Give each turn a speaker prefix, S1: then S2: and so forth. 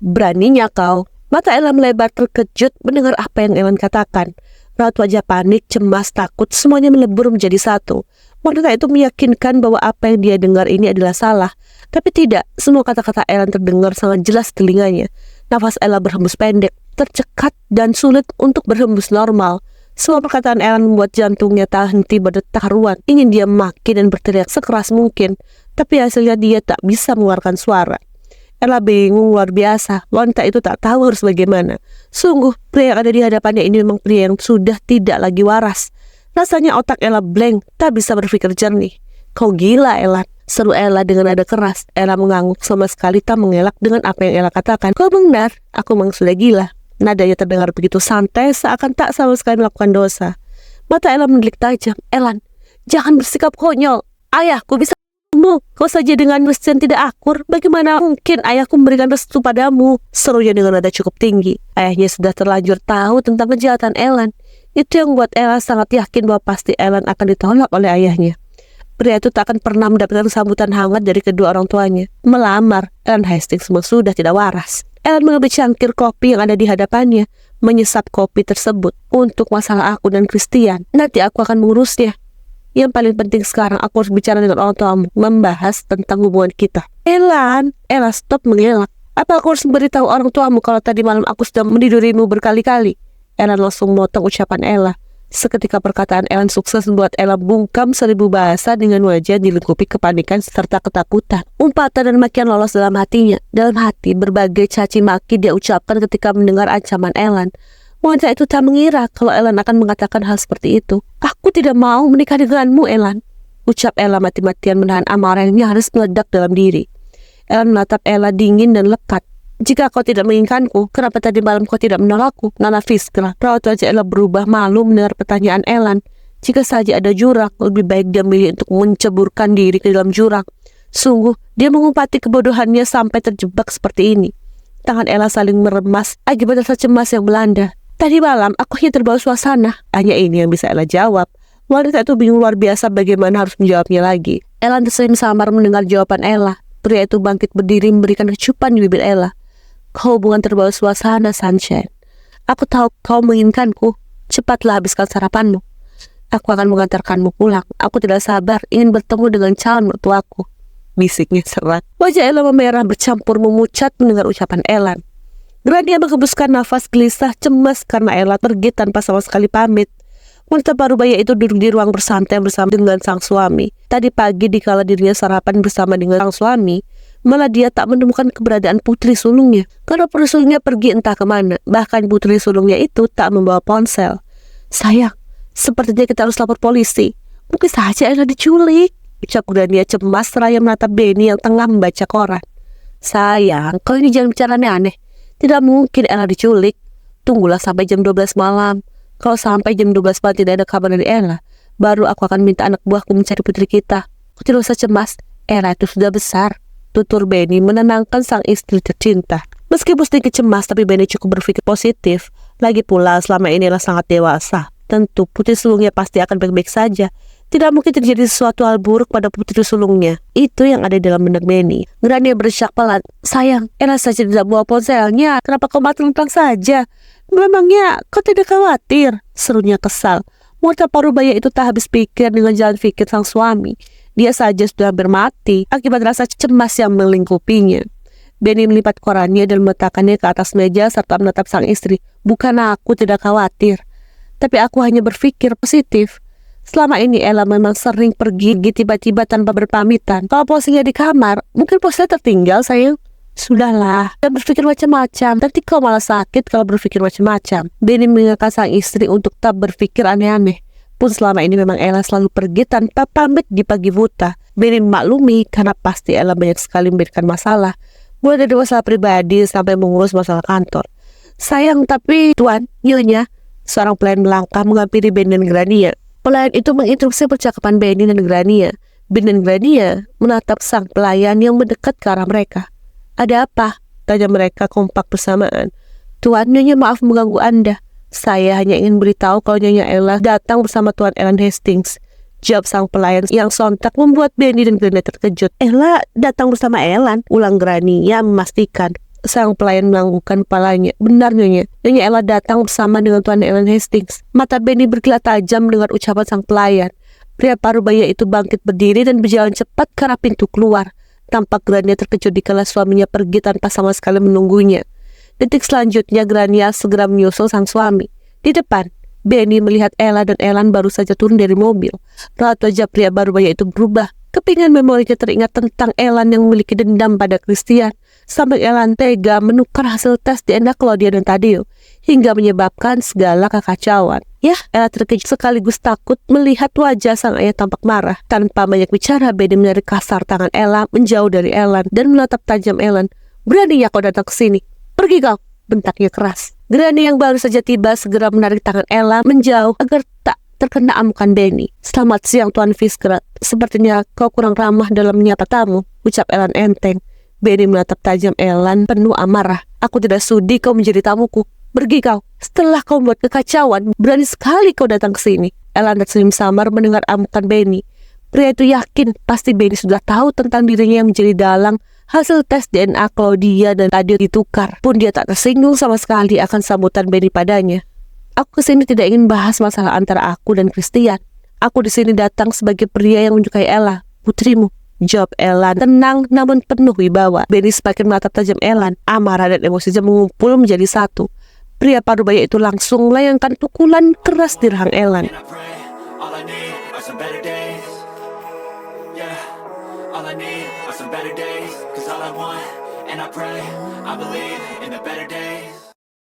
S1: Beraninya kau. Mata Ella melebar terkejut mendengar apa yang Ellen katakan. Raut wajah panik, cemas, takut, semuanya melebur menjadi satu. Wanita itu meyakinkan bahwa apa yang dia dengar ini adalah salah. Tapi tidak, semua kata-kata Ellen terdengar sangat jelas telinganya. Nafas Ella berhembus pendek, tercekat dan sulit untuk berhembus normal. Semua perkataan Ellen membuat jantungnya tak henti berdetak haruan. Ingin dia maki dan berteriak sekeras mungkin, tapi hasilnya dia tak bisa mengeluarkan suara. Ella bingung luar biasa. Wanita itu tak tahu harus bagaimana. Sungguh, pria yang ada di hadapannya ini memang pria yang sudah tidak lagi waras. Rasanya otak Ella blank, tak bisa berpikir jernih. Kau gila, Ella, seru Ella dengan nada keras. Ella mengangguk sama sekali tak mengelak dengan apa yang Ella katakan. Kau benar, aku memang sudah gila. Nadanya terdengar begitu santai, seakan tak sama sekali melakukan dosa. Mata Ella mendelik tajam. Ellen, jangan bersikap konyol. Ayahku bisa kau saja dengan mesin tidak akur. Bagaimana mungkin ayahku memberikan restu padamu? Serunya dengan nada cukup tinggi. Ayahnya sudah terlanjur tahu tentang kejahatan Ellen. Itu yang membuat Ella sangat yakin bahwa pasti Ellen akan ditolak oleh ayahnya. Pria itu tak akan pernah mendapatkan sambutan hangat dari kedua orang tuanya. Melamar, Ellen Hastings memang sudah tidak waras. Ellen mengambil cangkir kopi yang ada di hadapannya, menyesap kopi tersebut. Untuk masalah aku dan Christian, nanti aku akan mengurusnya. Yang paling penting sekarang aku harus bicara dengan orang tuamu, membahas tentang hubungan kita. Ella stop mengelak. Apa aku harus memberitahu orang tuamu kalau tadi malam aku sudah menidurimu berkali-kali? Ellen langsung memotong ucapan Ella. Seketika perkataan Ellen sukses membuat Ella bungkam 1000 bahasa dengan wajah dilengkapi kepanikan serta ketakutan. Umpatan dan makian lolos dalam hatinya. Dalam hati berbagai caci maki dia ucapkan ketika mendengar ancaman Ellen. Wanita itu tak mengira kalau Ellen akan mengatakan hal seperti itu. Aku tidak mau menikah denganmu, Ellen. Ucap Ella mati-matian menahan amarah yang nyaris meledak dalam diri. Ellen menatap Ella dingin dan lekat. Jika kau tidak menginginkanku, kenapa tadi malam kau tidak menolakku? Nana Fiskra. Raut wajah Ella berubah malu mendengar pertanyaan Ellen. Jika saja ada jurang, lebih baik dia milih untuk menceburkan diri ke dalam jurang. Sungguh, dia mengumpati kebodohannya sampai terjebak seperti ini. Tangan Ella saling meremas akibat rasa cemas yang melanda. Tadi malam, aku hanya terbawa suasana. Hanya ini yang bisa Ella jawab. Wanita itu bingung luar biasa bagaimana harus menjawabnya lagi. Ella tersenyum samar mendengar jawaban Ella. Pria itu bangkit berdiri memberikan kecupan di bibir Ella. Kau bukan terbawa suasana, Sunshine. Aku tahu kau menginginkanku. Cepatlah habiskan sarapanmu. Aku akan mengantarkanmu pulang. Aku tidak sabar ingin bertemu dengan calon mertuaku. Bisiknya serak. Wajah Ella memerah bercampur memucat mendengar ucapan Ellen. Grania menghembuskan nafas gelisah cemas karena Ella pergi tanpa sama sekali pamit. Wanita parubaya itu duduk di ruang bersantai bersama dengan sang suami. Tadi pagi dikala dirinya sarapan bersama dengan sang suami, malah dia tak menemukan keberadaan putri sulungnya. Karena putri sulungnya pergi entah kemana. Bahkan putri sulungnya itu tak membawa ponsel. Sayang, sepertinya kita harus lapor polisi. Mungkin saja Ella diculik. Ucap Grania cemas seraya menatap Benny yang tengah membaca koran. Sayang, kau ini jangan bicara aneh-aneh. Tidak mungkin Ella diculik. Tunggulah sampai jam 12 malam. Kalau sampai jam 12 malam tidak ada kabar dari Ella, baru aku akan minta anak buahku mencari putri kita. Kau tidak usah cemas, Ella itu sudah besar. Tutur Benny menenangkan sang istri tercinta. Meskipun sedikit cemas, tapi Benny cukup berpikir positif. Lagi pula selama ini Ella sangat dewasa. Tentu putri sulungnya pasti akan baik-baik saja. Tidak mungkin terjadi sesuatu hal buruk pada putri sulungnya. Itu yang ada dalam benak Benny. Grania bersyak pelan. Sayang, Ella saja tidak bawa ponselnya. Kenapa kau matang-matang saja? Memangnya kau tidak khawatir? Serunya kesal. Wanita parubaya itu tak habis pikir dengan jalan pikir sang suami. Dia saja sudah hampir mati akibat rasa cemas yang melingkupinya. Benny melipat korannya dan meletakkannya ke atas meja serta menatap sang istri. Bukan aku tidak khawatir, tapi aku hanya berpikir positif. Selama ini Ella memang sering pergi tiba-tiba tanpa berpamitan. Kalau posisinya di kamar, mungkin posisinya tertinggal, sayang. Sudahlah, dan berpikir macam-macam. Nanti kau malah sakit kalau berpikir macam-macam. Benny mengingatkan sang istri untuk tak berpikir aneh-aneh. Pun selama ini memang Ella selalu pergi tanpa pamit di pagi buta. Benny memaklumi karena pasti Ella banyak sekali memberikan masalah. Mulai dari masalah pribadi sampai mengurus masalah kantor. Sayang, tapi Tuan, Nyonya, seorang pelayan melangkah menghampiri Benny dan Grania. Pelayan itu menginstruksi percakapan Benny dan Grania. Benny dan Grania menatap sang pelayan yang mendekat ke arah mereka. Ada apa? Tanya mereka kompak bersamaan. Tuan, Nyonya maaf mengganggu Anda. Saya hanya ingin beritahu kalau Nyonya Ella datang bersama Tuan Ellen Hastings. Jawab sang pelayan yang sontak membuat Benny dan Grania terkejut. Ella datang bersama Ellen? Ulang Grania memastikan. Sang pelayan menganggukkan kepalanya. Benar Nyonya. Nyonya Ella datang bersama dengan Tuan Ellen Hastings. Mata Benny berkilat tajam mendengar ucapan sang pelayan. Pria parubaya itu bangkit berdiri dan berjalan cepat ke arah pintu keluar. Tampak Grania terkejut dikala suaminya pergi tanpa sama sekali menunggunya. Detik selanjutnya Grania segera menyusul sang suami. Di depan, Benny melihat Ella dan Ellen baru saja turun dari mobil. Raut wajah pria parubaya itu berubah. Kepingan memorinya teringat tentang Ellen yang memiliki dendam pada Christian. Sampai Ellen tega menukar hasil tes DNA Claudia dan Tadeo, hingga menyebabkan segala kekacauan. Ya, Ella terkejut sekaligus takut melihat wajah sang ayah tampak marah. Tanpa banyak bicara, Benny menarik kasar tangan Ella menjauh dari Ellen dan menatap tajam Ellen. Beraninya kau datang ke sini? Pergi kau, bentaknya keras. Grania yang baru saja tiba segera menarik tangan Ella menjauh agar tak terkena amukan Benny. Selamat siang Tuan Fiskrat. Sepertinya kau kurang ramah dalam menyapa tamu, ucap Ellen enteng. Benny menatap tajam Ellen penuh amarah. Aku tidak sudi kau menjadi tamuku. Pergi kau. Setelah kau membuat kekacauan, berani sekali kau datang ke sini. Ellen tersenyum samar mendengar amukan Benny. Pria itu yakin pasti Benny sudah tahu tentang dirinya yang menjadi dalang hasil tes DNA Claudia dan Tadeo ditukar. Pun dia tak tersinggung sama sekali akan sambutan Benny padanya. Aku kesini tidak ingin bahas masalah antara aku dan Christian. Aku di sini datang sebagai pria yang menyukai Ella, putrimu, jawab Ellen tenang namun penuh wibawa. Benny semakin menatap tajam Ellen. Amarah dan emosinya mengumpul menjadi satu. Pria parubaya itu langsung melayangkan pukulan keras di rahang Ellen. All I need are some better days, 'cause all I want, and I pray, I believe in the better days.